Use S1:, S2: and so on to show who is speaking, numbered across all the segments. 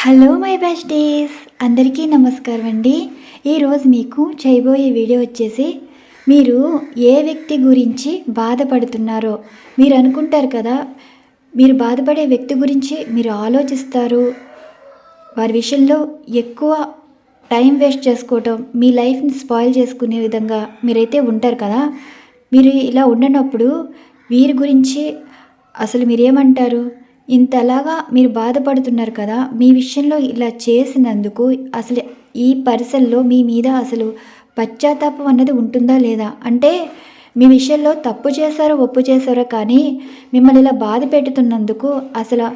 S1: Hello my besties, అందరికీ నమస్కారం అండి. ఈరోజు మీకు చేయబోయే వీడియో వచ్చేసి, మీరు ఏ వ్యక్తి గురించి బాధపడుతున్నారో మీరు అనుకుంటారు కదా. మీరు బాధపడే వ్యక్తి గురించి మీరు ఆలోచిస్తారు. వారి విషయంలో ఎక్కువ టైం వేస్ట్ చేసుకోవటం, మీ లైఫ్ని స్పాయిల్ చేసుకునే విధంగా మీరైతే ఉంటారు కదా. మీరు ఇలా ఉండనప్పుడు వీరి గురించి అసలు మీరేమంటారు? ఇంతలాగా మీరు బాధపడుతున్నారు కదా, మీ విషయంలో ఇలా చేసినందుకు అసలు ఈ పర్సన్లో మీ మీద అసలు పశ్చాత్తాపం అన్నది ఉంటుందా లేదా? అంటే మీ విషయంలో తప్పు చేశారో ఒప్పు చేశారో కానీ మిమ్మల్ని ఇలా బాధ పెడుతున్నందుకు అసలు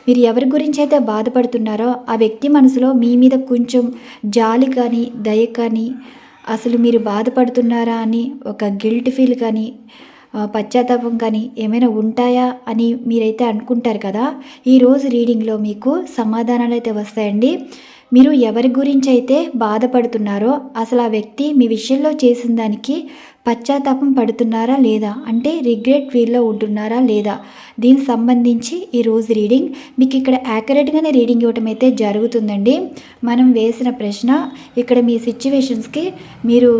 S1: మీరు ఎవరి గురించి అయితే బాధపడుతున్నారో ఆ వ్యక్తి మనసులో మీ మీద కొంచెం జాలి కానీ దయ కానీ అసలు మీరు బాధపడుతున్నారా అని ఒక గిల్ట్ ఫీల్ కానీ పశ్చాత్తాపం కానీ ఏమైనా ఉంటాయా అని మీరైతే అనుకుంటారు కదా. ఈరోజు రీడింగ్లో మీకు సమాధానాలు అయితే వస్తాయండి. మీరు ఎవరి గురించి అయితే బాధపడుతున్నారో అసలు ఆ వ్యక్తి మీ విషయంలో చేసిన దానికి పశ్చాత్తాపం పడుతున్నారా లేదా, అంటే రిగ్రెట్ ఫీల్లో ఉంటున్నారా లేదా, దీనికి సంబంధించి ఈరోజు రీడింగ్ మీకు ఇక్కడ యాక్యురేట్గానే రీడింగ్ ఇవ్వటం అయితే జరుగుతుందండి. మనం వేసిన ప్రశ్న ఇక్కడ మీ సిచ్యువేషన్స్కి మీరు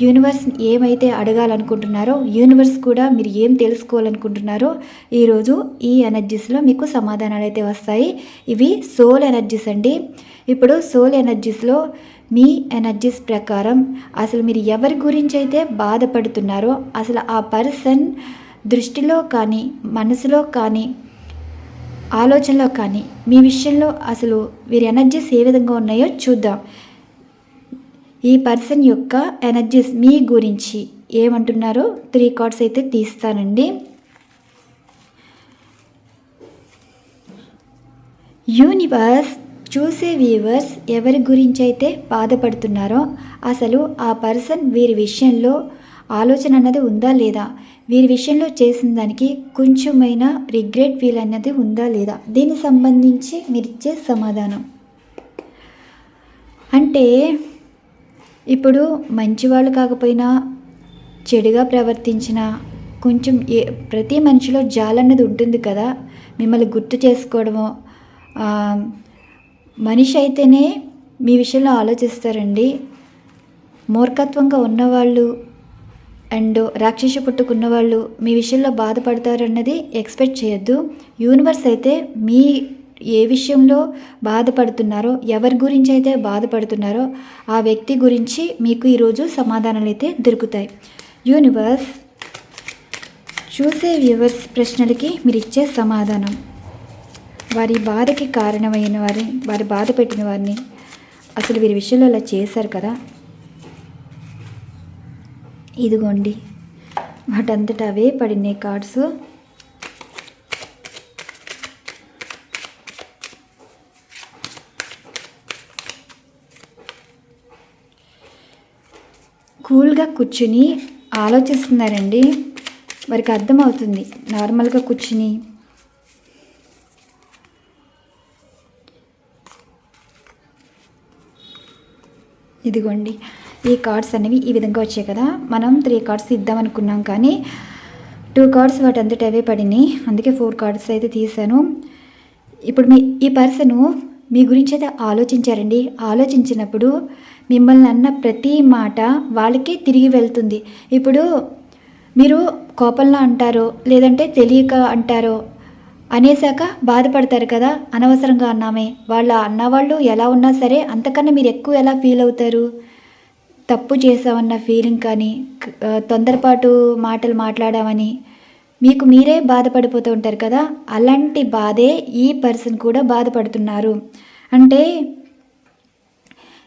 S1: యూనివర్స్ ఏమైతే అడగాలనుకుంటున్నారో, యూనివర్స్ కూడా మీరు ఏం తెలుసుకోవాలనుకుంటున్నారో ఈరోజు ఈ ఎనర్జీస్లో మీకు సమాధానాలు అయితే వస్తాయి. ఇవి సోల్ ఎనర్జీస్ అండి. ఇప్పుడు సోల్ ఎనర్జీస్లో మీ ఎనర్జీస్ ప్రకారం అసలు మీరు ఎవరి గురించి అయితే బాధపడుతున్నారో అసలు ఆ పర్సన్ దృష్టిలో కానీ మనసులో కానీ ఆలోచనలో కానీ మీ విషయంలో అసలు వీరి ఎనర్జీస్ ఏ విధంగా ఉన్నాయో చూద్దాం. ఈ పర్సన్ యొక్క ఎనర్జీస్ మీ గురించి ఏమంటున్నారో 3 కార్డ్స్ అయితే తీస్తానండి. యూనివర్స్ చూసే వ్యూవర్స్ ఎవరి గురించి అయితే బాధపడుతున్నారో అసలు ఆ పర్సన్ వీరి విషయంలో ఆలోచన అన్నది ఉందా లేదా, వీరి విషయంలో చేసిన దానికి కొంచెమైనా రిగ్రెట్ ఫీల్ అన్నది ఉందా లేదా, దీనికి సంబంధించి మీరు ఇచ్చే సమాధానం. అంటే ఇప్పుడు మంచివాళ్ళు కాకపోయినా చెడుగా ప్రవర్తించిన కొంచెం ప్రతి మనిషిలో జాలన్నది ఉంటుంది కదా. మిమ్మల్ని గుర్తు చేసుకోవడమో, మనిషి అయితేనే మీ విషయంలో ఆలోచిస్తారండి. మూర్ఖత్వంగా ఉన్నవాళ్ళు అండ్ రాక్షస పుట్టుకున్న వాళ్ళు మీ విషయంలో బాధపడతారన్నది ఎక్స్పెక్ట్ చేయొద్దు. యూనివర్స్ అయితే మీ ఏ విషయంలో బాధపడుతున్నారో, ఎవరి గురించి అయితే బాధపడుతున్నారో ఆ వ్యక్తి గురించి మీకు ఈరోజు సమాధానాలు అయితే దొరుకుతాయి. యూనివర్స్ చూసే వ్యూవర్స్ ప్రశ్నలకి మీరు ఇచ్చే సమాధానం. వారి బాధకి కారణమైన వారి బాధ పెట్టిన వారిని అసలు వీరి విషయంలో అలా చేశారు కదా, ఇదిగోండి వాటంతట అవే పడినాయి కార్డ్స్. కూల్గా కూర్చుని ఆలోచిస్తున్నారండి. వారికి అర్థమవుతుంది నార్మల్గా కూర్చుని. ఇదిగోండి ఈ కార్డ్స్ అనేవి ఈ విధంగా వచ్చాయి కదా. మనం 3 కార్డ్స్ ఇద్దామనుకున్నాం కానీ 2 కార్డ్స్ వాటంతట అవే పడినాయి, అందుకే 4 కార్డ్స్ అయితే తీసాను. ఇప్పుడు ఈ పర్సను మీ గురించి అయితే ఆలోచించారండి. ఆలోచించినప్పుడు మిమ్మల్ని అన్న ప్రతి మాట వాళ్ళకే తిరిగి వెళ్తుంది. ఇప్పుడు మీరు కోపంలో అంటారో లేదంటే తెలియక అంటారో అనేసాక బాధపడతారు కదా, అనవసరంగా అన్నామే. అన్నవాళ్ళు ఎలా ఉన్నా సరే అంతకన్నా మీరు ఎక్కువ ఎలా ఫీల్ అవుతారు? తప్పు చేసామన్న ఫీలింగ్ కానీ, తొందరపాటు మాటలు మాట్లాడామని మీకు మీరే బాధపడిపోతూ ఉంటారు కదా. అలాంటి బాధే ఈ పర్సన్ కూడా బాధపడుతున్నారు. అంటే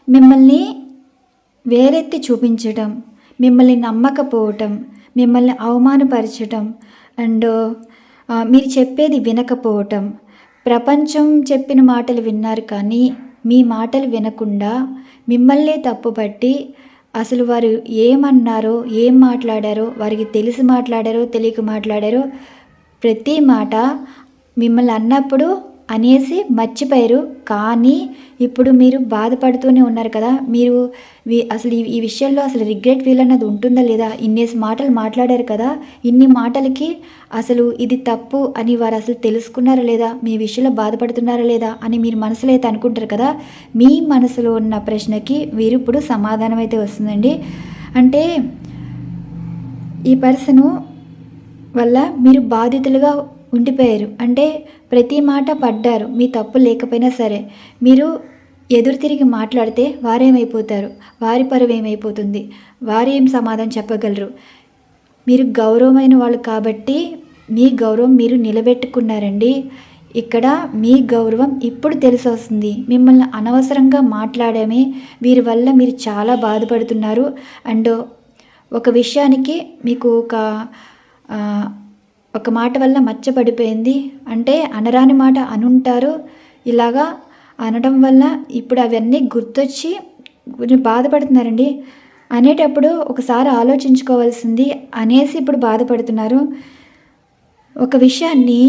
S1: మిమ్మల్ని వేరెత్తి చూపించటం, మిమ్మల్ని నమ్మకపోవటం, మిమ్మల్ని అవమానపరచటం అండ్ మీరు చెప్పేది వినకపోవటం. ప్రపంచం చెప్పిన మాటలు విన్నారు కానీ మీ మాటలు వినకుండా మిమ్మల్నే తప్పుపట్టి అసలు వారు ఏమన్నారో ఏం మాట్లాడారో, వారికి తెలిసి మాట్లాడారో తెలియక మాట్లాడారో ప్రతి మాట మిమ్మల్ని అన్నప్పుడు అనేసి మర్చిపోయారు. కానీ ఇప్పుడు మీరు బాధపడుతూనే ఉన్నారు కదా. మీరు అసలు ఈ విషయంలో అసలు రిగ్రెట్ ఫీల్ అన్నది ఉంటుందా లేదా? ఇన్నేసి మాటలు మాట్లాడారు కదా, ఇన్ని మాటలకి అసలు ఇది తప్పు అని వారు అసలు తెలుసుకున్నారా లేదా, మీ విషయంలో బాధపడుతున్నారా లేదా అని మీరు మనసులో అయితే అనుకుంటారు కదా. మీ మనసులో ఉన్న ప్రశ్నకి వీరు ఇప్పుడు సమాధానం అయితే వస్తుందండి. అంటే ఈ పర్సను వల్ల మీరు బాధితులుగా ఉండిపోయారు. అంటే ప్రతి మాట పడ్డారు, మీ తప్పు లేకపోయినా సరే. మీరు ఎదురు తిరిగి మాట్లాడితే వారేమైపోతారు, వారి పరువు ఏమైపోతుంది, వారేం సమాధానం చెప్పగలరు? మీరు గౌరవమైన వాళ్ళు కాబట్టి మీ గౌరవం మీరు నిలబెట్టుకున్నారండి. ఇక్కడ మీ గౌరవం ఇప్పుడు తెలిసి వస్తుంది. మిమ్మల్ని అనవసరంగా మాట్లాడమే వీరి వల్ల మీరు చాలా బాధపడుతున్నారు. అండ్ ఒక విషయానికి మీకు ఒక మాట వల్ల మచ్చపడిపోయింది. అంటే అనరాని మాట అనుంటారు. ఇలాగా అనడం వల్ల ఇప్పుడు అవన్నీ గుర్తొచ్చి కొంచెం బాధపడుతున్నారండి. అనేటప్పుడు ఒకసారి ఆలోచించుకోవాల్సింది అనేసి ఇప్పుడు బాధపడుతున్నారు. ఒక విషయాన్ని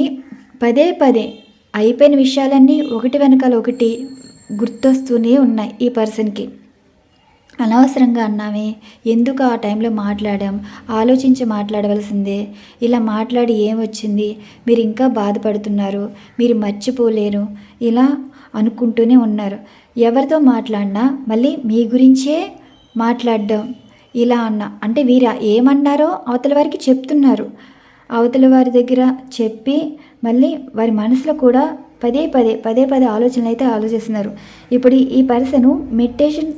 S1: పదే పదే అయిపోయిన విషయాలన్నీ ఒకటి వెనకాల ఒకటి గుర్తొస్తూనే ఉన్నాయి ఈ పర్సన్కి. అనవసరంగా అన్నామే, ఎందుకు ఆ టైంలో మాట్లాడాం, ఆలోచించి మాట్లాడవలసిందే, ఇలా మాట్లాడి ఏమొచ్చింది, మీరు ఇంకా బాధపడుతున్నారు, మీరు మర్చిపోలేరు, ఇలా అనుకుంటూనే ఉన్నారు. ఎవరితో మాట్లాడినా మళ్ళీ మీ గురించే మాట్లాడడం ఇలా అంటే వీరు ఏమన్నారో అవతల వారికి చెప్తున్నారు. అవతల వారి దగ్గర చెప్పి మళ్ళీ వారి మనసులో కూడా పదే పదే ఆలోచనలు అయితే ఆలోచిస్తున్నారు. ఇప్పుడు ఈ పర్సను మెడిటేషన్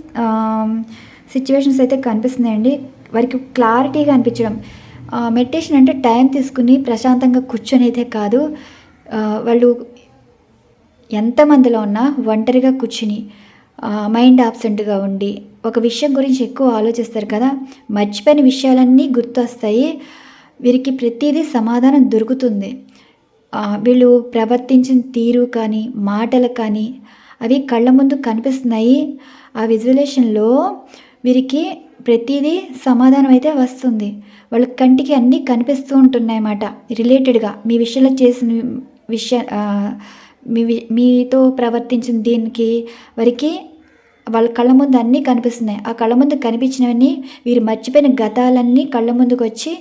S1: సిచ్యువేషన్స్ అయితే కనిపిస్తున్నాయండి. వారికి క్లారిటీగా అనిపించడం. మెడిటేషన్ అంటే టైం తీసుకుని ప్రశాంతంగా కూర్చొని అయితే కాదు. వాళ్ళు ఎంతమందిలో ఉన్నా ఒంటరిగా కూర్చుని మైండ్ ఆబ్సెంట్గా ఉండి ఒక విషయం గురించి ఎక్కువ ఆలోచిస్తారు కదా, మర్చిపోయిన విషయాలన్నీ గుర్తొస్తాయి. వీరికి ప్రతిదీ సమాధానం దొరుకుతుంది. వీళ్ళు ప్రవర్తించిన తీరు కానీ మాటలు కానీ అవి కళ్ళ ముందు కనిపిస్తున్నాయి. ఆ విజువలేషన్లో వీరికి ప్రతిదీ సమాధానం అయితే వస్తుంది. వాళ్ళ కంటికి అన్నీ కనిపిస్తూ ఉంటున్నాయి అన్నమాట. రిలేటెడ్గా మీ విషయంలో చేసిన మీతో ప్రవర్తించిన దీనికి వారికి వాళ్ళ కళ్ళ ముందు అన్నీ కనిపిస్తున్నాయి. ఆ కళ్ళ ముందు కనిపించినవన్నీ వీరు మర్చిపోయిన గతాలన్నీ కళ్ళ ముందుకు వచ్చి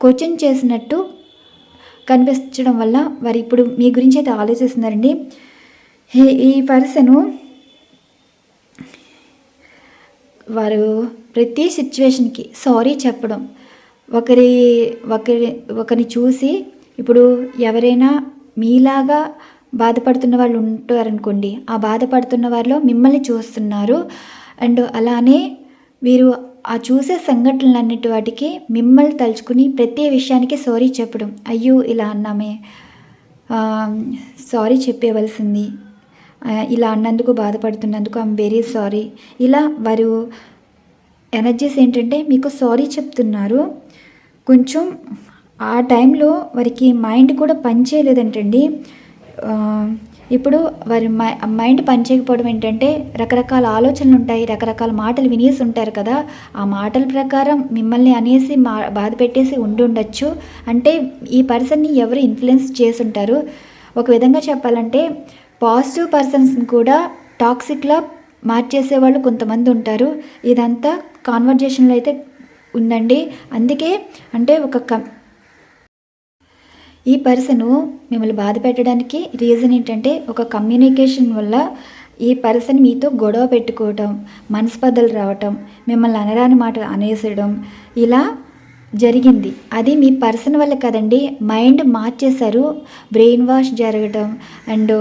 S1: క్వశ్చన్ చేసినట్టు కనిపించడం వల్ల వారు ఇప్పుడు మీ గురించి అయితే ఆలోచిస్తున్నారండి. ఈ పర్సను వారు ప్రతి సిచ్యువేషన్కి సారీ చెప్పడం, ఒకరిని చూసి ఇప్పుడు ఎవరైనా మీలాగా బాధపడుతున్న వాళ్ళు ఉంటారనుకోండి, ఆ బాధపడుతున్న వారిలో మిమ్మల్ని చూస్తున్నారు. అండ్ అలానే వీరు ఆ చూసే సంఘటనలన్నిటి వాటికి మిమ్మల్ని తలుచుకుని ప్రతి విషయానికి సారీ చెప్పడం. అయ్యో ఇలా అన్నామే, సారీ చెప్పేవలసింది, ఇలా అన్నందుకు బాధపడుతున్నందుకు ఐఎమ్ వెరీ సారీ. ఇలా వారు ఎనర్జీస్ ఏంటంటే మీకు సారీ చెప్తున్నారు. కొంచెం ఆ టైంలో వారికి మైండ్ కూడా పనిచేయలేదంటండి. ఇప్పుడు వారి మైండ్ పనిచేయకపోవడం ఏంటంటే రకరకాల ఆలోచనలు ఉంటాయి, రకరకాల మాటలు వినేసి ఉంటారు కదా, ఆ మాటల ప్రకారం మిమ్మల్ని అనేసి బాధ పెట్టేసి ఉండొచ్చు. అంటే ఈ పర్సన్ని ఎవరు ఇన్ఫ్లుయెన్స్ చేసి ఉంటారు. ఒక విధంగా చెప్పాలంటే పాజిటివ్ పర్సన్స్ని కూడా టాక్సిక్లా మార్చేసే వాళ్ళు కొంతమంది ఉంటారు. ఇదంతా కాన్వర్జేషన్లో అయితే ఉందండి. అందుకే అంటే ఈ పర్సను మిమ్మల్ని బాధ పెట్టడానికి రీజన్ ఏంటంటే ఒక కమ్యూనికేషన్ వల్ల ఈ పర్సన్ మీతో గొడవ పెట్టుకోవటం, మనస్పర్ధలు రావటం, మిమ్మల్ని అనరాని మాటలు అనేసడం ఇలా జరిగింది. అది మీ పర్సన్ వల్ల కదండి. మైండ్ మార్చేశారు, బ్రెయిన్ వాష్ జరగటం అండ్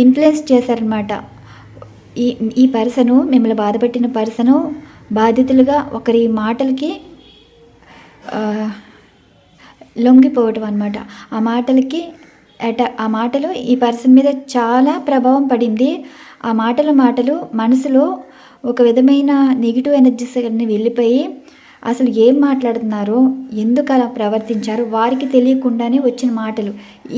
S1: ఇన్ఫ్లుయెన్స్ చేశారనమాట. ఈ పర్సను మిమ్మల్ని బాధపెట్టిన పర్సను బాధితులుగా ఒకరి మాటలకి లొంగిపోవటం అనమాట. ఆ మాటలు ఈ పర్సన్ మీద చాలా ప్రభావం పడింది. ఆ మాటలు మనసులో ఒక విధమైన నెగిటివ్ ఎనర్జీస్ అన్నీ వెళ్ళిపోయి అసలు ఏం మాట్లాడుతున్నారో, ఎందుకు అలా ప్రవర్తించారో వారికి తెలియకుండానే వచ్చిన మాటలు.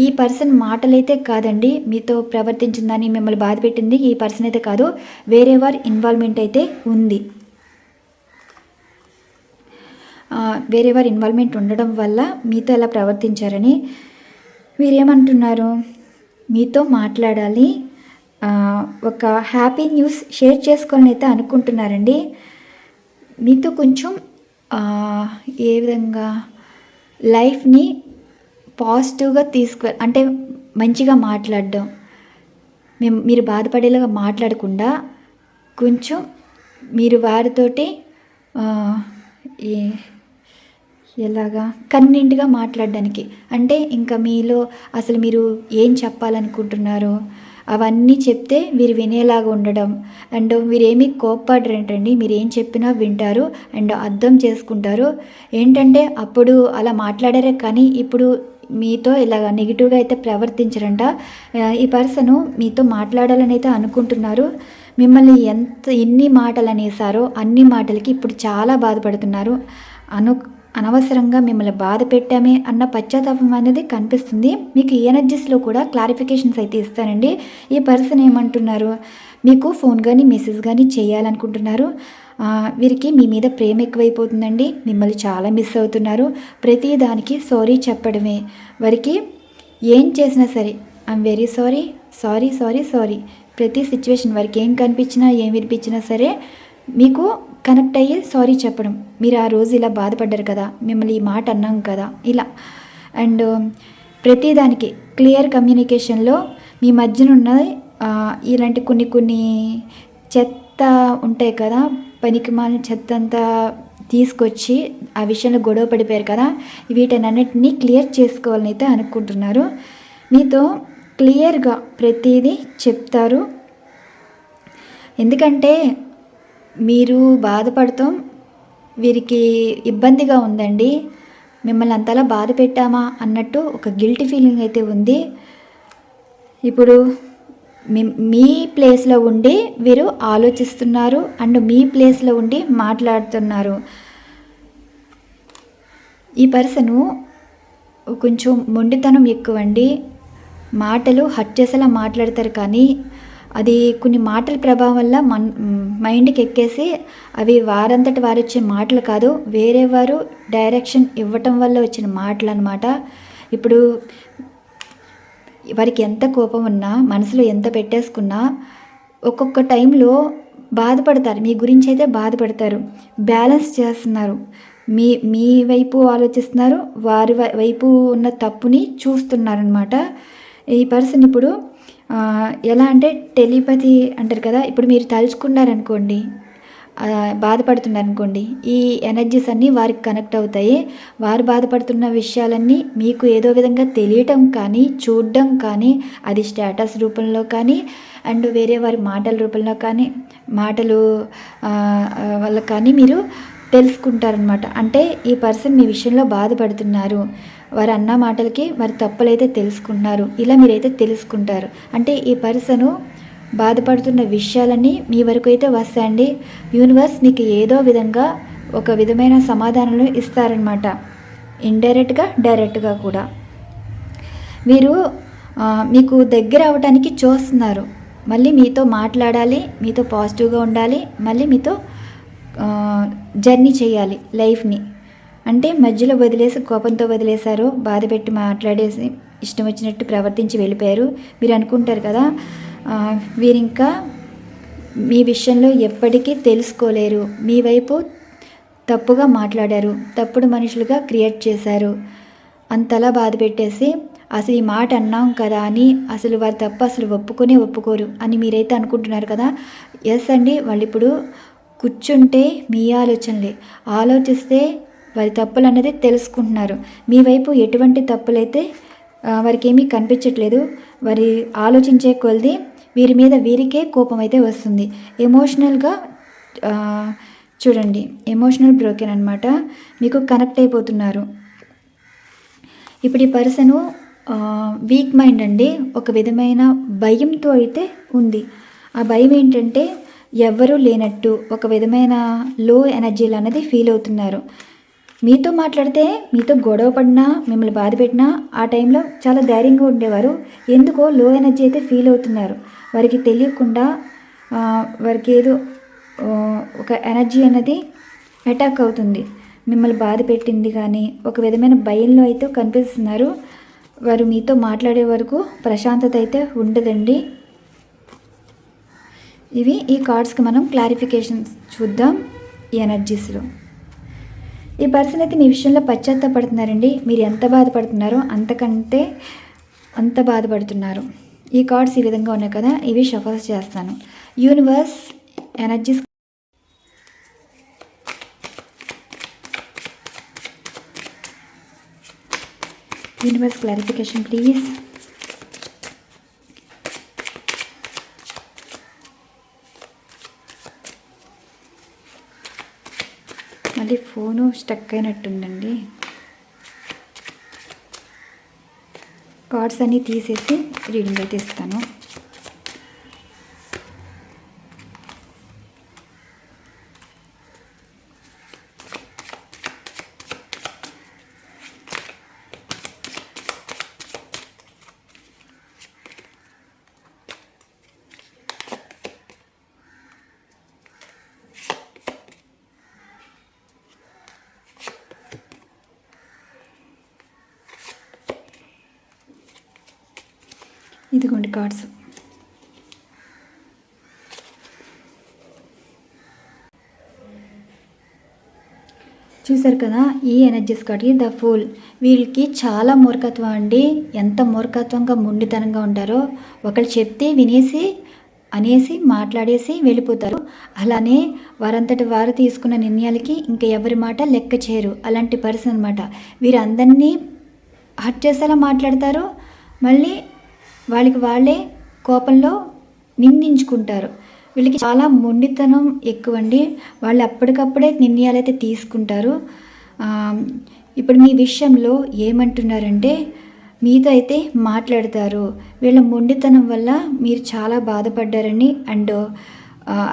S1: ఈ పర్సన్ మాటలైతే కాదండి మీతో ప్రవర్తించిందని మిమ్మల్ని బాధ పెట్టింది ఈ పర్సన్ అయితే కాదు, వేరే వారి ఇన్వాల్వ్మెంట్ అయితే ఉంది. వేరే వారి ఇన్వాల్వ్మెంట్ ఉండడం వల్ల మీతో ఎలా ప్రవర్తించారని వీరేమంటున్నారు. మీతో మాట్లాడాలి, ఒక హ్యాపీ న్యూస్ షేర్ చేసుకోవాలని అయితే అనుకుంటున్నారండి. మీతో కొంచెం ఏ విధంగా లైఫ్ని పాజిటివ్గా అంటే మంచిగా మాట్లాడడం, మీరు బాధపడేలాగా మాట్లాడకుండా కొంచెం మీరు వారితోటి ఎలాగా కన్వీనెంట్గా మాట్లాడడానికి, అంటే ఇంకా మీలో అసలు మీరు ఏం చెప్పాలనుకుంటున్నారో అవన్నీ చెప్తే వీరు వినేలాగా ఉండడం. అండ్ వీరేమీ కోప్పడరేంటండి, మీరు ఏం చెప్పినా వింటారు అండ్ అర్థం చేసుకుంటారు. ఏంటంటే అప్పుడు అలా మాట్లాడారే కానీ ఇప్పుడు మీతో ఇలాగ నెగిటివ్గా అయితే ప్రవర్తించరంట. ఈ పర్సను మీతో మాట్లాడాలని అయితే అనుకుంటున్నారు. మిమ్మల్ని ఎన్ని మాటలు అనేసారో అన్ని మాటలకి ఇప్పుడు చాలా బాధపడుతున్నారు. అనవసరంగా మిమ్మల్ని బాధ పెట్టామే అన్న పశ్చాత్తాపం అనేది కనిపిస్తుంది. మీకు ఈ ఎనర్జీస్లో కూడా క్లారిఫికేషన్స్ అయితే ఇస్తానండి. ఈ పర్సన్ ఏమంటున్నారు, మీకు ఫోన్ కానీ మెసేజ్ కానీ చేయాలనుకుంటున్నారు. వీరికి మీ మీద ప్రేమ ఎక్కువైపోతుందండి. మిమ్మల్ని చాలా మిస్ అవుతున్నారు. ప్రతి దానికి సారీ చెప్పడమే. వారికి ఏం చేసినా సరే I'm very sorry, sorry sorry sorry. ప్రతి సిచ్యువేషన్ వారికి ఏం కనిపించినా ఏం వినిపించినా సరే మీకు కనెక్ట్ అయ్యి సారీ చెప్పడం. మీరు ఆ రోజు ఇలా బాధపడ్డారు కదా, మిమ్మల్ని ఈ మాట అన్నాం కదా, ఇలా. అండ్ ప్రతిదానికి క్లియర్ కమ్యూనికేషన్లో మీ మధ్యనున్న ఇలాంటి కొన్ని చెత్త ఉంటాయి కదా, పనికిమాలిన చెత్త అంతా తీసుకొచ్చి ఆ విషయంలో గొడవ పడిపోయారు కదా, వీటన్నిటిని క్లియర్ చేసుకోవాలని అయితే అనుకుంటున్నారు. మీతో క్లియర్గా ప్రతిదీ చెప్తారు. ఎందుకంటే మీరు బాధపడతాం వీరికి ఇబ్బందిగా ఉందండి. మిమ్మల్ని అంతలా బాధ పెట్టామా అన్నట్టు ఒక గిల్టీ ఫీలింగ్ అయితే ఉంది. ఇప్పుడు మీ ప్లేస్లో ఉండి వీరు ఆలోచిస్తున్నారు అండ్ మీ ప్లేస్లో ఉండి మాట్లాడుతున్నారు. ఈ పర్సను కొంచెం మొండితనం ఎక్కువండి. మాటలు హర్ట్ చేసేలా మాట్లాడతారు కానీ అది కొన్ని మాటల ప్రభావం వల్ల మైండ్కి ఎక్కేసి అవి వారంతటి వారు వచ్చే మాటలు కాదు, వేరే వారు డైరెక్షన్ ఇవ్వటం వల్ల వచ్చిన మాటలు అన్నమాట. ఇప్పుడు వారికి ఎంత కోపం ఉన్నా, మనసులో ఎంత పెట్టేసుకున్నా ఒక్కొక్క టైంలో బాధపడతారు. మీ గురించి అయితే బాధపడతారు. బ్యాలెన్స్ చేస్తున్నారు. మీ వైపు ఆలోచిస్తున్నారు, వారి వైపు ఉన్న తప్పుని చూస్తున్నారనమాట. ఈ పర్సన్ ఇప్పుడు ఎలా అంటే టెలిపతి అంటారు కదా, ఇప్పుడు మీరు తలుచుకున్నారనుకోండి, బాధపడుతున్నారనుకోండి, ఈ ఎనర్జీస్ అన్నీ వారికి కనెక్ట్ అవుతాయి. వారు బాధపడుతున్న విషయాలన్నీ మీకు ఏదో విధంగా తెలియటం కానీ, చూడడం కానీ, అది స్టేటస్ రూపంలో కానీ అండ్ వేరే వారి మాటల రూపంలో కానీ, మాటలు వల్ల కానీ మీరు తెలుసుకుంటారనమాట. అంటే ఈ పర్సన్ మీ విషయంలో బాధపడుతున్నారు, వారు అన్న మాటలకి వారి తప్పులైతే తెలుసుకుంటున్నారు, ఇలా మీరైతే తెలుసుకుంటారు. అంటే ఈ పర్సను బాధపడుతున్న విషయాలన్నీ మీ వరకు అయితే వస్తాయండి. యూనివర్స్ మీకు ఏదో విధంగా ఒక విధమైన సమాధానాలు ఇస్తారనమాట, ఇండైరెక్ట్గా డైరెక్ట్గా కూడా. వీరు మీకు దగ్గర అవ్వడానికి చూస్తున్నారు, మళ్ళీ మీతో మాట్లాడాలి, మీతో పాజిటివ్గా ఉండాలి, మళ్ళీ మీతో జర్నీ చేయాలి లైఫ్ని. అంటే మధ్యలో వదిలేసి కోపంతో వదిలేశారు, బాధ పెట్టి మాట్లాడేసి ఇష్టం వచ్చినట్టు ప్రవర్తించి వెళ్ళిపోయారు. మీరు అనుకుంటారు కదా, వీరింకా మీ విషయంలో ఎప్పటికీ తెలుసుకోలేరు, మీ వైపు తప్పుగా మాట్లాడారు, తప్పుడు మనుషులుగా క్రియేట్ చేశారు, అంతలా బాధ పెట్టేసి అసలు ఈ మాట అన్నాం కదా అని అసలు వారి తప్పు అసలు ఒప్పుకోరు అని మీరైతే అనుకుంటున్నారు కదా. ఎస్ అండి, వాళ్ళు ఇప్పుడు కూర్చుంటే మీ ఆలోచిస్తే వారి తప్పులు అన్నది తెలుసుకుంటున్నారు. మీ వైపు ఎటువంటి తప్పులైతే వారికి ఏమీ కనిపించట్లేదు. వారి ఆలోచించే కొలది వీరి మీద వీరికే కోపం అయితే వస్తుంది. ఎమోషనల్గా చూడండి, ఎమోషనల్ బ్రోకెన్ అనమాట, మీకు కనెక్ట్ అయిపోతున్నారు. ఇప్పుడు ఈ పర్సను వీక్ మైండ్ అండి, ఒక విధమైన భయంతో అయితే ఉంది. ఆ భయం ఏంటంటే ఎవ్వరూ లేనట్టు ఒక విధమైన లో ఎనర్జీలు అనేది ఫీల్ అవుతున్నారు. మీతో మాట్లాడితే మీతో గొడవ పడినా మిమ్మల్ని బాధ పెట్టినా ఆ టైంలో చాలా ధైర్యంగా ఉండేవారు. ఎందుకో లో ఎనర్జీ అయితే ఫీల్ అవుతున్నారు. వారికి తెలియకుండా వారికి ఏదో ఒక ఎనర్జీ అనేది అటాక్ అవుతుంది, మిమ్మల్ని బాధ పెట్టింది కానీ ఒక విధమైన భయంలో అయితే కనిపిస్తున్నారు. వారు మీతో మాట్లాడే వరకు ప్రశాంతత అయితే ఉండదండి. ఇవి ఈ కార్డ్స్కి మనం క్లారిఫికేషన్స్ చూద్దాం. ఈ ఎనర్జీస్లో ఈ పర్సన్ అయితే మీ విషయంలో పశ్చాత్తాపడుతున్నారండి. మీరు ఎంత బాధపడుతున్నారో అంతకంటే అంత బాధపడుతున్నారు. ఈ కార్డ్స్ ఈ విధంగా ఉన్నాయి కదా, ఇవి షఫల్ చేస్తాను. Universe energies universe clarification please. మళ్ళీ ఫోను స్టక్ అయినట్టుందండి. కార్డ్స్ అన్నీ తీసేసి రీడింగ్ అయితే ఇస్తాను. ఇదిగోండి కార్డ్స్. చూసారు కదా, ఈ ఎనర్జీస్ కార్డ్కి ద ఫూల్. వీళ్ళకి చాలా మూర్ఖత్వం అండి. ఎంత మూర్ఖత్వంగా మొండితనంగా ఉంటారో, ఒకళ్ళు చెప్తే వినేసి అనేసి మాట్లాడేసి వెళ్ళిపోతారు. అలానే వారంతటి వారు తీసుకున్న నిర్ణయాలకి ఇంకా ఎవరి మాట లెక్క చేయరు. అలాంటి పర్సన్ అనమాట. వీరందరినీ హర్ట్ చేసేలా మాట్లాడతారు. మళ్ళీ వాళ్ళకి వాళ్ళే కోపంలో నిందించుకుంటారు. వీళ్ళకి చాలా మొండితనం ఎక్కువండి. వాళ్ళు అప్పటికప్పుడే నిర్ణయాలు అయితే తీసుకుంటారు. ఇప్పుడు మీ విషయంలో ఏమంటున్నారంటే, మీతో అయితే మాట్లాడతారు. వీళ్ళ మొండితనం వల్ల మీరు చాలా బాధపడ్డారని అండ్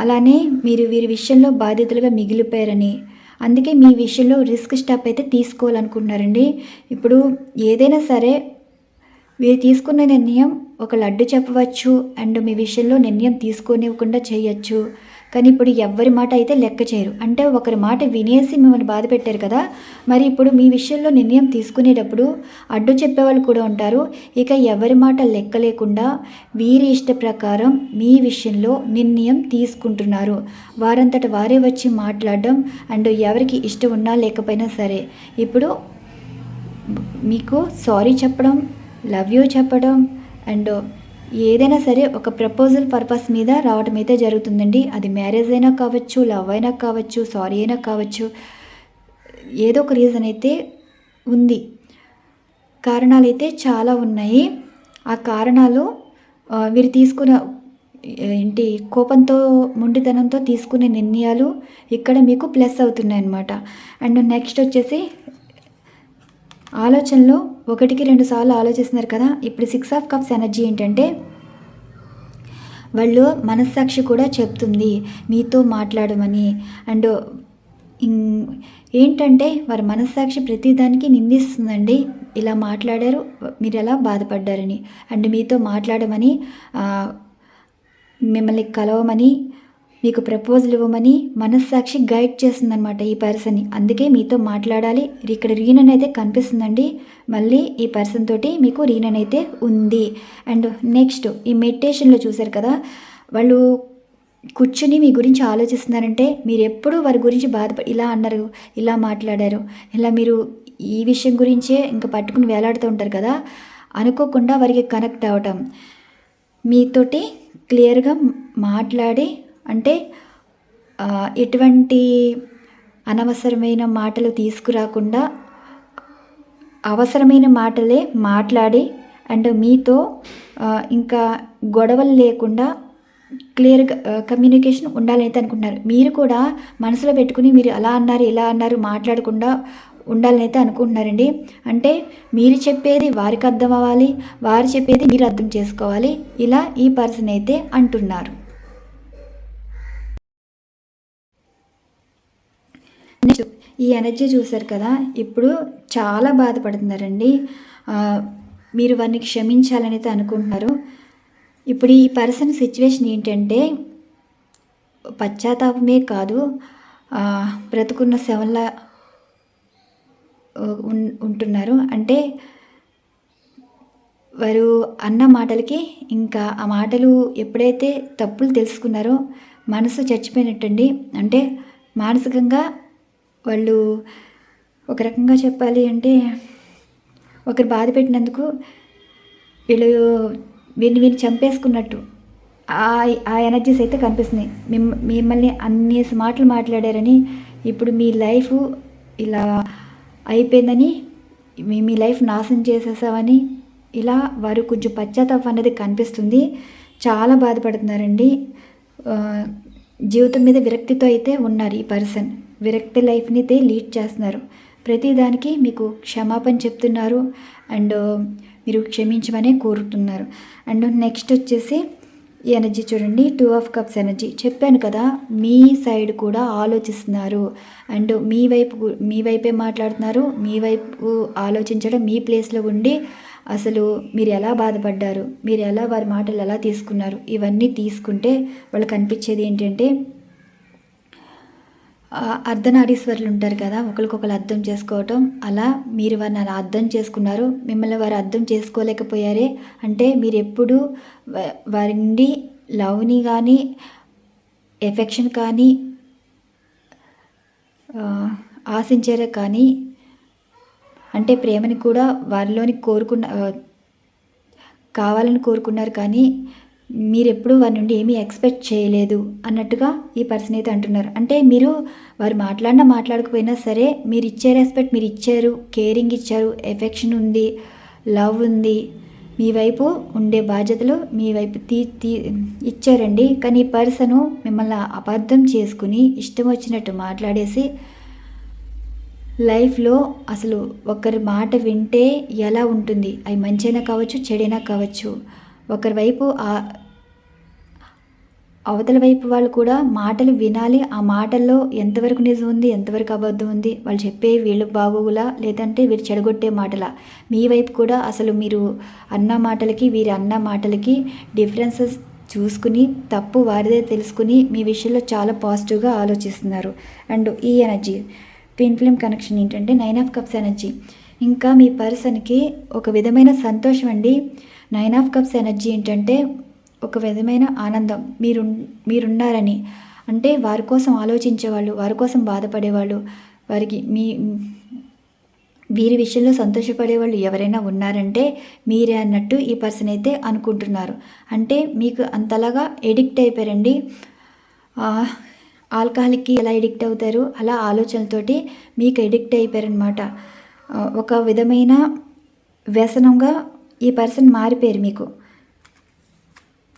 S1: అలానే మీరు వీరి విషయంలో బాధితులుగా మిగిలిపోయారని, అందుకే మీ విషయంలో రిస్క్ స్టెప్ అయితే తీసుకోవాలనుకుంటున్నారండి. ఇప్పుడు ఏదైనా సరే వీరు తీసుకున్న నిర్ణయం ఒకళ్ళు అడ్డు చెప్పవచ్చు అండ్ మీ విషయంలో నిర్ణయం తీసుకోనివ్వకుండా చేయొచ్చు. కానీ ఇప్పుడు ఎవరి మాట అయితే లెక్క చేయరు. అంటే ఒకరి మాట వినేసి మిమ్మల్ని బాధ పెట్టారు కదా, మరి ఇప్పుడు మీ విషయంలో నిర్ణయం తీసుకునేటప్పుడు అడ్డు చెప్పేవాళ్ళు కూడా ఉంటారు. ఇక ఎవరి మాట లెక్క లేకుండా వీరి ఇష్ట ప్రకారం మీ విషయంలో నిర్ణయం తీసుకుంటున్నారు. వారంతట వారే వచ్చి మాట్లాడడం అండ్ ఎవరికి ఇష్టం ఉన్నా లేకపోయినా సరే ఇప్పుడు మీకు సారీ చెప్పడం, లవ్ యూ చెప్పడం అండ్ ఏదైనా సరే ఒక ప్రపోజల్ పర్పస్ మీద రావడం అయితే జరుగుతుందండి. అది మ్యారేజ్ అయినా కావచ్చు, లవ్ అయినా కావచ్చు, సారీ అయినా కావచ్చు, ఏదో ఒక రీజన్ అయితే ఉంది. కారణాలు అయితే చాలా ఉన్నాయి. ఆ కారణాలు వీరు తీసుకున్న కోపంతో మొండితనంతో తీసుకునే నిర్ణయాలు ఇక్కడ మీకు ప్లస్ అవుతున్నాయి అన్నమాట. అండ్ నెక్స్ట్ వచ్చేసి ఆలోచనలో 1-2 సార్లు ఆలోచిస్తున్నారు కదా. ఇప్పుడు 6 ఆఫ్ కప్స్ ఎనర్జీ ఏంటంటే, వాళ్ళు మనస్సాక్షి కూడా చెప్తుంది మీతో మాట్లాడమని. అండ్ ఏంటంటే వారి మనస్సాక్షి ప్రతిదానికి నిందిస్తుందండి. ఇలా మాట్లాడారు, మీరు ఎలా బాధపడ్డారని అండ్ మీతో మాట్లాడమని, మిమ్మల్ని కలవమని, మీకు ప్రపోజల్ ఇవ్వమని మనస్సాక్షి గైడ్ చేస్తుందన్నమాట ఈ పర్సన్ని. అందుకే మీతో మాట్లాడాలి. ఇక్కడ రీనన్ అయితే కనిపిస్తుందండి. మళ్ళీ ఈ పర్సన్ తోటి మీకు రీనన్ అయితే ఉంది. అండ్ నెక్స్ట్ ఈ మెడిటేషన్లో చూశారు కదా, వాళ్ళు కూర్చుని మీ గురించి ఆలోచిస్తున్నారంటే మీరు ఎప్పుడూ వారి గురించి ఇలా అన్నారు, ఇలా మాట్లాడారు, ఇలా మీరు ఈ విషయం గురించే ఇంకా పట్టుకుని వేలాడుతూ ఉంటారు కదా. అనుకోకుండా వారికి కనెక్ట్ అవ్వటం, మీతోటి క్లియర్గా మాట్లాడి, అంటే ఎటువంటి అనవసరమైన మాటలు తీసుకురాకుండా అవసరమైన మాటలే మాట్లాడి అండ్ మీతో ఇంకా గొడవలు లేకుండా క్లియర్గా కమ్యూనికేషన్ ఉండాలని అనుకుంటున్నారు. మీరు కూడా మనసులో పెట్టుకుని మీరు అలా అన్నారు ఇలా అన్నారు మాట్లాడకుండా ఉండాలని అయితే అనుకుంటున్నారండి. అంటే మీరు చెప్పేది వారికి అర్థం అవ్వాలి, వారు చెప్పేది మీరు అర్థం చేసుకోవాలి. ఇలా ఈ పర్సన్ అయితే అంటున్నారు. నెక్స్ట్ ఈ ఎనర్జీ చూసారు కదా, ఇప్పుడు చాలా బాధపడుతున్నారండి. మీరు వారిని క్షమించాలని అయితే అనుకుంటున్నారు. ఇప్పుడు ఈ పర్సన్ సిచ్యువేషన్ ఏంటంటే పశ్చాత్తాపమే కాదు, బ్రతుకున్న శవంలా ఉంటున్నారు. అంటే వారు అన్న మాటలకి ఇంకా ఆ మాటలు ఎప్పుడైతే తప్పులు తెలుసుకున్నారో మనసు చచ్చిపోయినట్టండి. అంటే మానసికంగా వాళ్ళు ఒక రకంగా చెప్పాలి అంటే ఒకరు బాధ పెట్టినందుకు వీళ్ళు వీరిని చంపేసుకున్నట్టు ఆ ఆ ఎనర్జీస్ అయితే కనిపిస్తున్నాయి. మిమ్మల్ని అన్నేసి మాటలు మాట్లాడారని, ఇప్పుడు మీ లైఫ్ ఇలా అయిపోయిందని, మీ లైఫ్ నాశనం చేసేసామని, ఇలా వారు కొంచెం పశ్చాత్తాపం అనేది కనిపిస్తుంది. చాలా బాధపడుతున్నారండి. జీవితం మీద విరక్తితో అయితే ఉన్నారు ఈ పర్సన్. విరక్తి లైఫ్ని అయితే లీడ్ చేస్తున్నారు. ప్రతిదానికి మీకు క్షమాపణ చెప్తున్నారు అండ్ మీరు క్షమించమనే కోరుతున్నారు. అండ్ నెక్స్ట్ వచ్చేసి ఈ ఎనర్జీ చూడండి, 2 ఆఫ్ కప్స్ ఎనర్జీ. చెప్పాను కదా, మీ సైడ్ కూడా ఆలోచిస్తున్నారు అండ్ మీ వైపే మాట్లాడుతున్నారు. మీ వైపు ఆలోచించడం, మీ ప్లేస్లో ఉండి అసలు మీరు ఎలా బాధపడ్డారు, మీరు ఎలా వారి మాటలు ఎలా తీసుకున్నారు, ఇవన్నీ తీసుకుంటే వాళ్ళకి అనిపించేది ఏంటంటే అర్ధనారీశ్వరులు ఉంటారు కదా, ఒకరికొకరు అర్థం చేసుకోవటం. అలా మీరు వారిని అలా అర్థం చేసుకున్నారు. మిమ్మల్ని వారు అర్థం చేసుకోలేకపోయారే అంటే మీరు ఎప్పుడు వారి నుండి లవ్ని కానీ ఎఫెక్షన్ కానీ ఆశించారే కానీ, అంటే ప్రేమని కూడా వారిలోని కావాలని కోరుకున్నారు కానీ మీరెప్పుడు వారి నుండి ఏమీ ఎక్స్పెక్ట్ చేయలేదు అన్నట్టుగా ఈ పర్సన్ అయితే అంటున్నారు. అంటే మీరు వారు మాట్లాడకపోయినా సరే మీరు ఇచ్చే రెస్పెక్ట్ మీరు ఇచ్చారు, కేరింగ్ ఇచ్చారు, ఎఫెక్షన్ ఉంది, లవ్ ఉంది, మీ వైపు ఉండే బాధ్యతలు మీ వైపు ఇచ్చారండి. కానీ ఈ పర్సను మిమ్మల్ని అబద్ధం చేసుకుని ఇష్టం వచ్చినట్టు మాట్లాడేసి లైఫ్లో అసలు ఒకరి మాట వింటే ఎలా ఉంటుంది, అవి మంచైనా కావచ్చు చెడైనా కావచ్చు, ఒకరి వైపు అవతల వైపు వాళ్ళు కూడా మాటలు వినాలి. ఆ మాటల్లో ఎంతవరకు నిజం ఉంది, ఎంతవరకు అబద్ధం ఉంది, వాళ్ళు చెప్పే వీళ్ళు బాగోగులా లేదంటే వీరు చెడగొట్టే మాటలా, మీ వైపు కూడా అసలు మీరు అన్న మాటలకి వీరి అన్న మాటలకి డిఫరెన్సెస్ చూసుకుని తప్పు వారిదే తెలుసుకుని మీ విషయంలో చాలా పాజిటివ్గా ఆలోచిస్తున్నారు. అండ్ ఈ ఎనర్జీ ట్విన్ ఫ్లేమ్ కనెక్షన్ ఏంటంటే 9 ఆఫ్ కప్స్ ఎనర్జీ. ఇంకా మీ పర్సన్కి ఒక విధమైన సంతోషం అండి. 9 ఆఫ్ కప్స్ ఎనర్జీ ఏంటంటే ఒక విధమైన ఆనందం, మీరున్నారని. అంటే వారి కోసం ఆలోచించేవాళ్ళు, వారి కోసం బాధపడేవాళ్ళు, వారికి వీరి విషయంలో సంతోషపడేవాళ్ళు ఎవరైనా ఉన్నారంటే మీరే అన్నట్టు ఈ పర్సన్ అయితే అనుకుంటున్నారు. అంటే మీకు అంతలాగా ఎడిక్ట్ అయిపోయారండి. ఆల్కహాలిక్కి ఎలా ఎడిక్ట్ అవుతారు అలా ఆలోచనలతోటి మీకు ఎడిక్ట్ అయిపోయారనమాట. ఒక విధమైన వ్యసనంగా ఈ పర్సన్ మారిపోయారు. మీకు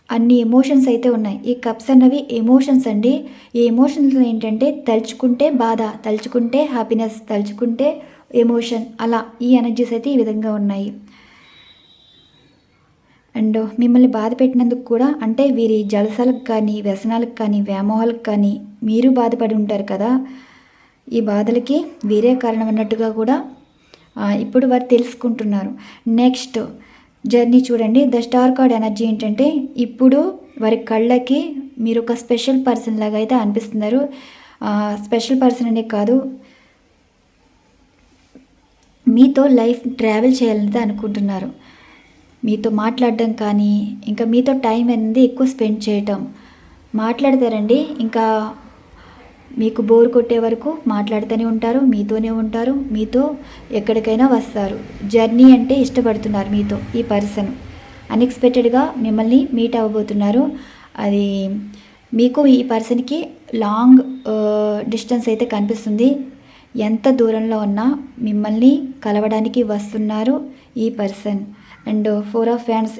S1: అన్ని ఎమోషన్స్ అయితే ఉన్నాయి. ఈ కప్స్ అన్నవి ఎమోషన్స్ అండి. ఈ ఎమోషన్స్ ఏంటంటే తలుచుకుంటే బాధ, తలుచుకుంటే హ్యాపీనెస్, తలుచుకుంటే ఎమోషన్, అలా ఈ ఎనర్జీస్ అయితే ఈ విధంగా ఉన్నాయి. అండ్ మిమ్మల్ని బాధ పెట్టినందుకు కూడా, అంటే వీరి జలసాలకు కానీ వ్యసనాలకు కానీ వ్యామోహాలకు కానీ మీరు బాధపడి ఉంటారు కదా, ఈ బాధలకి వీరే కారణం అన్నట్టుగా కూడా ఇప్పుడు వారు తెలుసుకుంటున్నారు. నెక్స్ట్ జర్నీ చూడండి, ద స్టార్ కార్డ్ ఎనర్జీ ఏంటంటే ఇప్పుడు వారి కళ్ళకి మీరు ఒక స్పెషల్ పర్సన్ లాగా అయితే అనిపిస్తున్నారు. స్పెషల్ పర్సన్ అనే కాదు, మీతో లైఫ్ ట్రావెల్ చేయాలని అనుకుంటున్నారు. మీతో మాట్లాడడం కానీ ఇంకా మీతో టైం అనేది ఎక్కువ స్పెండ్ చేయటం, మాట్లాడతారండి. ఇంకా మీకు బోర్ కొట్టే వరకు మాట్లాడుతూనే ఉంటారు, మీతోనే ఉంటారు, మీతో ఎక్కడికైనా వస్తారు. జర్నీ అంటే ఇష్టపడుతున్నారు మీతో ఈ పర్సన్. అన్ఎక్స్పెక్టెడ్గా మిమ్మల్ని మీట్ అవ్వబోతున్నారు. అది మీకు ఈ పర్సన్కి లాంగ్ డిస్టెన్స్ అయితే కనిపిస్తుంది. ఎంత దూరంలో ఉన్నా మిమ్మల్ని కలవడానికి వస్తున్నారు ఈ పర్సన్. అండ్ 4 ఆఫ్ హ్యాండ్స్,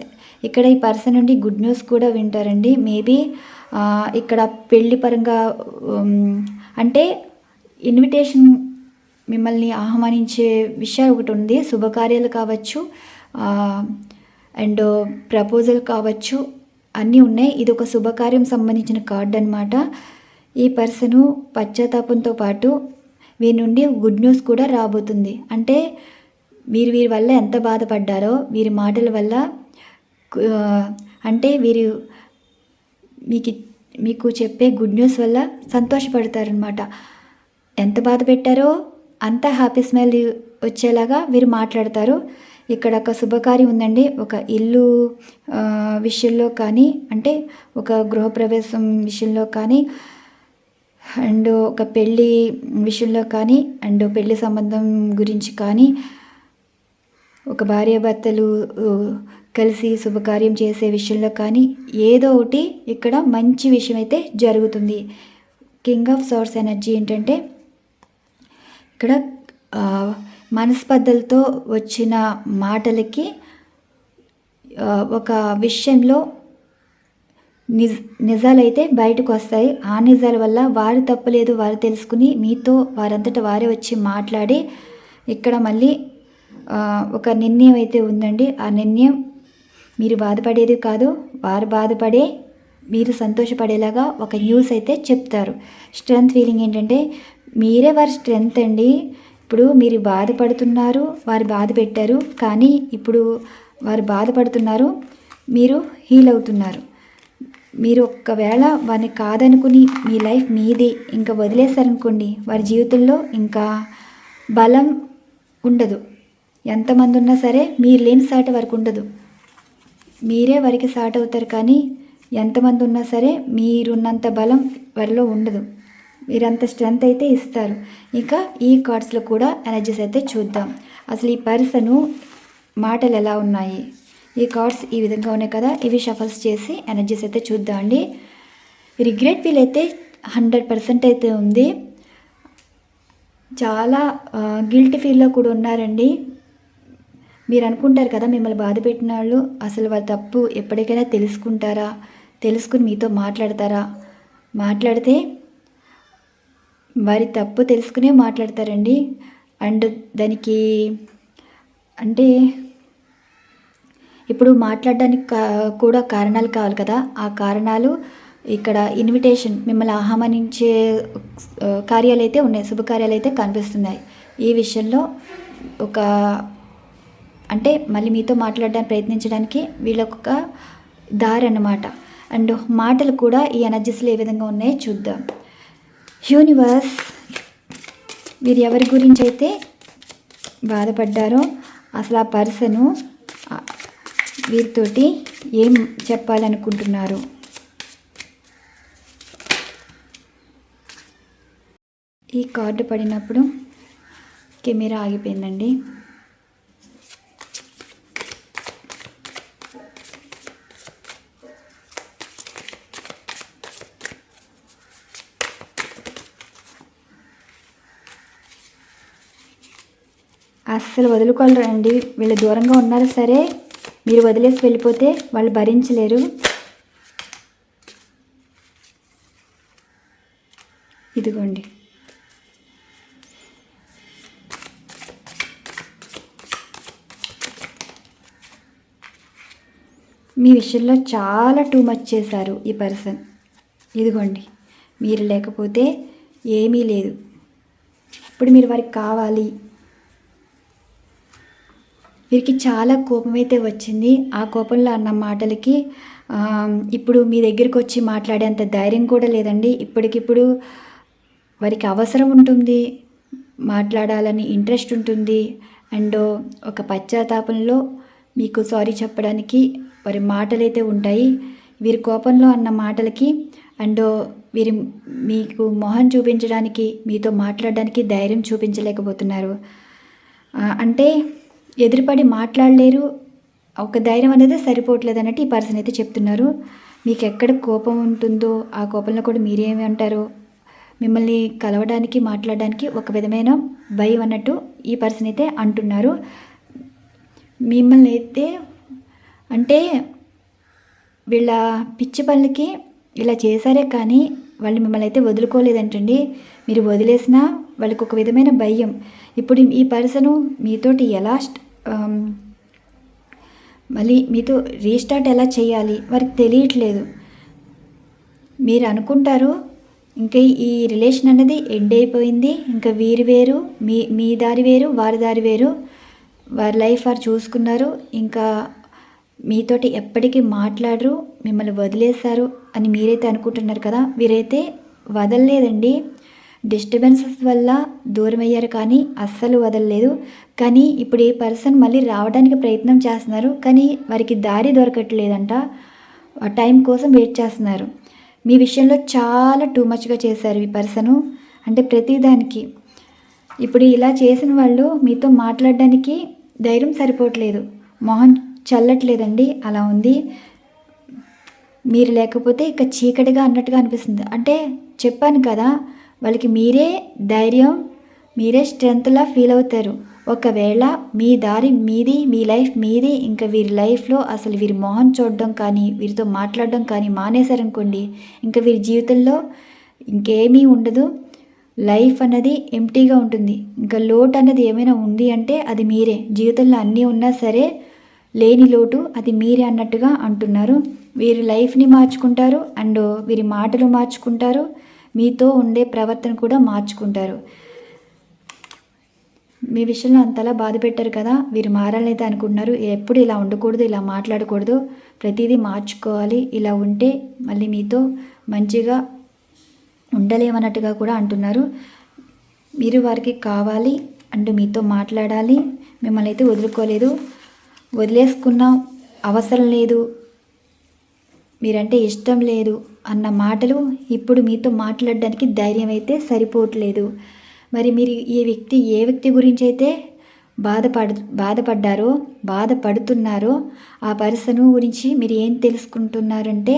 S1: ఇక్కడ ఈ పర్సన్ నుండి గుడ్ న్యూస్ కూడా వింటారండి. మేబీ ఇక్కడ పెళ్లి పరంగా అంటే ఇన్విటేషన్, మిమ్మల్ని ఆహ్వానించే విషయాలు ఒకటి ఉంది. శుభకార్యాలు కావచ్చు అండ్ ప్రపోజల్ కావచ్చు, అన్నీ ఉన్నాయి. ఇది ఒక శుభకార్యం సంబంధించిన కార్డ్ అనమాట. ఈ పర్సను పశ్చాత్తాపంతో పాటు వీరి నుండి గుడ్ న్యూస్ కూడా రాబోతుంది. అంటే వీరి వల్ల ఎంత బాధపడ్డారో వీరి మాటల వల్ల, అంటే వీరు మీకు చెప్పే గుడ్ న్యూస్ వల్ల సంతోషపడతారనమాట. ఎంత బాధ పెట్టారో అంత హ్యాపీ స్మైల్ వచ్చేలాగా వీరు మాట్లాడతారు. ఇక్కడ ఒక శుభకార్యం ఉందండి. ఒక ఇల్లు విషయంలో కానీ, అంటే ఒక గృహప్రవేశం విషయంలో కానీ, అండ్ ఒక పెళ్ళి విషయంలో కానీ, అండ్ పెళ్లి సంబంధం గురించి కానీ, ఒక భార్యాభర్తలు కలిసి శుభకార్యం చేసే విషయంలో కానీ ఏదో ఒకటి ఇక్కడ మంచి విషయం అయితే జరుగుతుంది. కింగ్ ఆఫ్ సోర్స్ ఎనర్జీ ఏంటంటే ఇక్కడ మనస్పర్ధలతో వచ్చిన మాటలకి ఒక విషయంలో నిజాలైతే బయటకు వస్తాయి. ఆ నిజాల వల్ల వారు తప్పలేదు వారు తెలుసుకుని మీతో వారంతట వారే వచ్చి మాట్లాడి ఇక్కడ మళ్ళీ ఒక నిర్ణయం అయితే ఉందండి. ఆ నిర్ణయం మీరు బాధపడేది కాదు, వారు బాధపడే మీరు సంతోషపడేలాగా ఒక న్యూస్ అయితే చెప్తారు. స్ట్రెంగ్త్ ఫీలింగ్ ఏంటంటే మీరే వారి స్ట్రెంగ్త్ అండి. ఇప్పుడు మీరు బాధపడుతున్నారు, వారు బాధ పెట్టారు, కానీ ఇప్పుడు వారు బాధపడుతున్నారు, మీరు హీల్ అవుతున్నారు. మీరు ఒక్కవేళ వారిని కాదనుకుని మీ లైఫ్ మీది ఇంకా వదిలేశారనుకోండి, వారి జీవితంలో ఇంకా బలం ఉండదు. ఎంతమంది ఉన్నా సరే మీరు లేని సాటి వారికి ఉండదు. మీరే వారికి సాటి అవుతారు, కానీ ఎంతమంది ఉన్నా సరే మీరున్నంత బలం వారిలో ఉండదు. మీరంత స్ట్రెంగ్త్ అయితే ఇస్తారు. ఇంకా ఈ కార్డ్స్లో కూడా ఎనర్జీస్ అయితే చూద్దాం. అసలు ఈ పర్సను మాటలు ఎలా ఉన్నాయి. ఈ కార్డ్స్ ఈ విధంగా ఉన్నాయి కదా, ఇవి షఫల్స్ చేసి ఎనర్జీస్ అయితే చూద్దాం అండి. రిగ్రెట్ ఫీల్ అయితే 100% అయితే ఉంది. చాలా గిల్టీ ఫీల్లో కూడా ఉన్నారండి. మీరు అనుకుంటారు కదా, మిమ్మల్ని బాధ పెట్టిన వాళ్ళు అసలు వాళ్ళ తప్పు ఎప్పటికైనా తెలుసుకుంటారా, తెలుసుకుని మీతో మాట్లాడతారా, మాట్లాడితే వారి తప్పు తెలుసుకునే మాట్లాడతారండి. అండ్ దానికి అంటే ఇప్పుడు మాట్లాడడానికి కూడా కారణాలు కావాలి కదా, ఆ కారణాలు ఇక్కడ ఇన్విటేషన్ మిమ్మల్ని ఆహ్వానించే కార్యాలు అయితే ఉన్నాయి, శుభకార్యాలు అయితే కనిపిస్తున్నాయి. ఈ విషయంలో ఒక అంటే మళ్ళీ మీతో మాట్లాడడానికి ప్రయత్నించడానికి వీళ్ళొక దారి అన్నమాట. అండ్ మాటలు కూడా ఈ ఎనర్జీస్లో ఏ విధంగా ఉన్నాయో చూద్దాం. యూనివర్స్ వీరు ఎవరి గురించి అయితే బాధపడ్డారో అసలు ఆ పర్సను వీరితోటి ఏం చెప్పాలనుకుంటున్నారు. ఈ కార్డు పడినప్పుడు కెమెరా ఆగిపోయిందండి. అస్సలు వదులుకోలేరండి. వీళ్ళు దూరంగా ఉన్నారు సరే, మీరు వదిలేసి వెళ్ళిపోతే వాళ్ళు భరించలేరు. ఇదిగోండి, మీ విషయంలో చాలా టూ మచ్ చేశారు ఈ పర్సన్. ఇదిగోండి, మీరు లేకపోతే ఏమీ లేదు. ఇప్పుడు మీరు వారికి కావాలి. వీరికి చాలా కోపం అయితే వచ్చింది. ఆ కోపంలో అన్న మాటలకి ఇప్పుడు మీ దగ్గరికి వచ్చి మాట్లాడేంత ధైర్యం కూడా లేదండి. ఇప్పటికిప్పుడు వారికి అవసరం ఉంటుంది, మాట్లాడాలని ఇంట్రెస్ట్ ఉంటుంది. అండ్ ఒక పశ్చాత్తాపంలో మీకు సారీ చెప్పడానికి వారి మాటలైతే ఉంటాయి. వీరి కోపంలో అన్న మాటలకి అండ్ వీరి మీకు మొహం చూపించడానికి, మీతో మాట్లాడడానికి ధైర్యం చూపించలేకపోతున్నారు. అంటే ఎదురుపడి మాట్లాడలేరు, ఒక ధైర్యం అనేది సరిపోవట్లేదు అన్నట్టు ఈ పర్సన్ అయితే చెప్తున్నారు. మీకు ఎక్కడ కోపం ఉంటుందో ఆ కోపంలో కూడా మీరేమి అంటారో, మిమ్మల్ని కలవడానికి మాట్లాడడానికి ఒక విధమైన భయం అన్నట్టు ఈ పర్సన్ అయితే అంటున్నారు. మిమ్మల్ని అయితే అంటే వీళ్ళ పిచ్చి పనులకి ఇలా చేశారే కానీ వాళ్ళు మిమ్మల్ని అయితే వదులుకోలేదంటండి. మీరు వదిలేసినా వాళ్ళకి ఒక విధమైన భయం. ఇప్పుడు ఈ పర్సను మీతోటి ఎలా మళ్ళీ మీతో రీస్టార్ట్ ఎలా చేయాలి వారికి తెలియట్లేదు. మీరు అనుకుంటారు ఇంకా ఈ రిలేషన్ అనేది ఎండ్ అయిపోయింది, ఇంకా వీరు వేరు, మీ దారి వేరు, వారి దారి వేరు, వారి లైఫ్ వారు చూసుకున్నారు, ఇంకా మీతోటి ఎప్పటికీ మాట్లాడరు, మిమ్మల్ని వదిలేశారు అని మీరైతే అనుకుంటున్నారు కదా. వీరైతే వదలలేదండి. డిస్టర్బెన్సెస్ వల్ల దూరం అయ్యారు కానీ అస్సలు వదలలేదు. కానీ ఇప్పుడు ఈ పర్సన్ మళ్ళీ రావడానికి ప్రయత్నం చేస్తున్నారు, కానీ వారికి దారి దొరకట్లేదంట. ఆ టైం కోసం వెయిట్ చేస్తున్నారు. మీ విషయంలో చాలా టూ మచ్గా చేశారు ఈ పర్సను, అంటే ప్రతిదానికి. ఇప్పుడు ఇలా చేసిన వాళ్ళు మీతో మాట్లాడడానికి ధైర్యం సరిపోవట్లేదు, మొహం చల్లట్లేదండి, అలా ఉంది. మీరు లేకపోతే ఇక చీకటిగా అన్నట్టుగా అనిపిస్తుంది. అంటే చెప్పాను కదా, వాళ్ళకి మీరే ధైర్యం, మీరే స్ట్రెంగ్త్లా ఫీల్ అవుతారు. ఒకవేళ మీ దారి మీది, మీ లైఫ్ మీది, ఇంకా వీరి లైఫ్లో అసలు వీరి మొహం చూడడం కానీ వీరితో మాట్లాడడం కానీ మానేశారనుకోండి, ఇంకా వీరి జీవితంలో ఇంకేమీ ఉండదు. లైఫ్ అన్నది ఎంప్టీగా ఉంటుంది. ఇంకా లోటు అన్నది ఏమైనా ఉంది అంటే అది మీరే. జీవితంలో అన్నీ ఉన్నా సరే లేని లోటు అది మీరే అన్నట్టుగా అంటున్నారు. వీరి లైఫ్ని మార్చుకుంటారు అండ్ వీరి మాటలు మార్చుకుంటారు, మీతో ఉండే ప్రవర్తన కూడా మార్చుకుంటారు. మీ విషయంలో అంతలా బాధ పెట్టారు కదా, వీరు మారాలైతే అనుకుంటున్నారు. ఎప్పుడు ఇలా ఉండకూడదు, ఇలా మాట్లాడకూడదు, ప్రతిదీ మార్చుకోవాలి, ఇలా ఉంటే మళ్ళీ మీతో మంచిగా ఉండలేమన్నట్టుగా కూడా అంటున్నారు. మీరు వారికి కావాలి అంటూ మీతో మాట్లాడాలి, మిమ్మల్ని అయితే వదులుకోలేదు, వదిలేసుకున్నాం, అవసరం లేదు, మీరంటే ఇష్టం లేదు అన్న మాటలు ఇప్పుడు మీతో మాట్లాడడానికి ధైర్యం అయితే సరిపోవట్లేదు. మరి మీరు ఏ వ్యక్తి గురించి అయితే బాధపడుతున్నారో ఆ పర్సన్ గురించి మీరు ఏం తెలుసుకుంటున్నారంటే,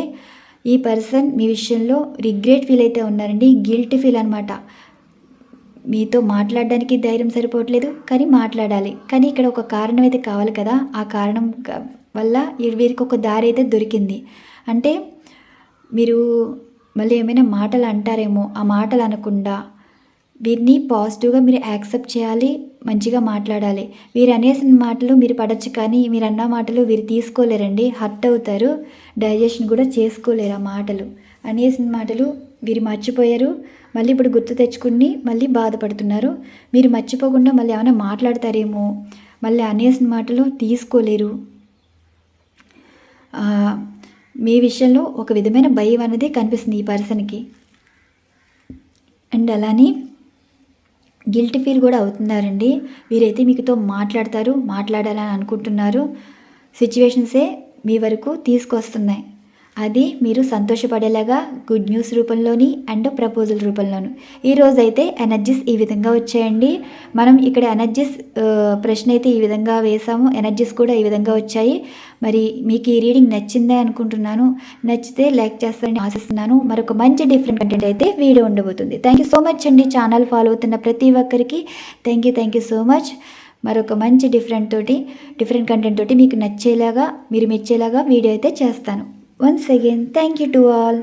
S1: ఈ పర్సన్ మీ విషయంలో రిగ్రెట్ ఫీల్ అయితే ఉన్నారండి, గిల్ట్ ఫీల్ అనమాట. మీతో మాట్లాడడానికి ధైర్యం సరిపోవట్లేదు, కానీ మాట్లాడాలి. కానీ ఇక్కడ ఒక కారణం అయితే కావాలి కదా, ఆ కారణం వల్ల వీరికి ఒక దారి అయితే దొరికింది. అంటే మీరు మళ్ళీ ఏమైనా మాటలు అంటారేమో, ఆ మాటలు అనకుండా వీరిని పాజిటివ్గా మీరు యాక్సెప్ట్ చేయాలి, మంచిగా మాట్లాడాలి. వీరు అనేసిన మాటలు మీరు పడచ్చు, కానీ మీరు అన్న మాటలు వీరు తీసుకోలేరండి, హర్ట్ అవుతారు, డైజెషన్ కూడా చేసుకోలేరు. ఆ మాటలు అనేసిన మాటలు వీరు మర్చిపోయారు, మళ్ళీ ఇప్పుడు గుర్తు తెచ్చుకుని మళ్ళీ బాధపడుతున్నారు. మీరు మర్చిపోకుండా మళ్ళీ ఏమైనా మాట్లాడతారేమో, మళ్ళీ అనేసిన మాటలు తీసుకోలేరు. మీ విషయంలో ఒక విధమైన భయం అనేది కనిపిస్తుంది ఈ పర్సన్కి. అండ్ అలానే గిల్ట్ ఫీల్ కూడా అవుతున్నారండి. వీరైతే మీతో మాట్లాడాలని అనుకుంటున్నారు. సిచ్యువేషన్సే మీ వరకు తీసుకొస్తున్నాయి. అది మీరు సంతోషపడేలాగా గుడ్ న్యూస్ రూపంలోని అండ్ ప్రపోజల్ రూపంలోను. ఈరోజైతే ఎనర్జీస్ ఈ విధంగా వచ్చాయండి. మనం ఇక్కడ ఎనర్జీస్ ప్రశ్న అయితే ఈ విధంగా వేసాము, ఎనర్జీస్ కూడా ఈ విధంగా వచ్చాయి. మరి మీకు ఈ రీడింగ్ నచ్చిందే అనుకుంటున్నాను. నచ్చితే లైక్ చేస్తారని ఆశిస్తున్నాను. మరొక మంచి డిఫరెంట్ కంటెంట్ అయితే వీడియో ఉండబోతుంది. థ్యాంక్ యూ సో మచ్ అండి. ఛానల్ ఫాలో అవుతున్న ప్రతి ఒక్కరికి థ్యాంక్ యూ సో మచ్. మరొక మంచి డిఫరెంట్ కంటెంట్ తోటి మీకు నచ్చేలాగా, మీరు మెచ్చేలాగా వీడియో అయితే చేస్తాను. Once again, thank you to all.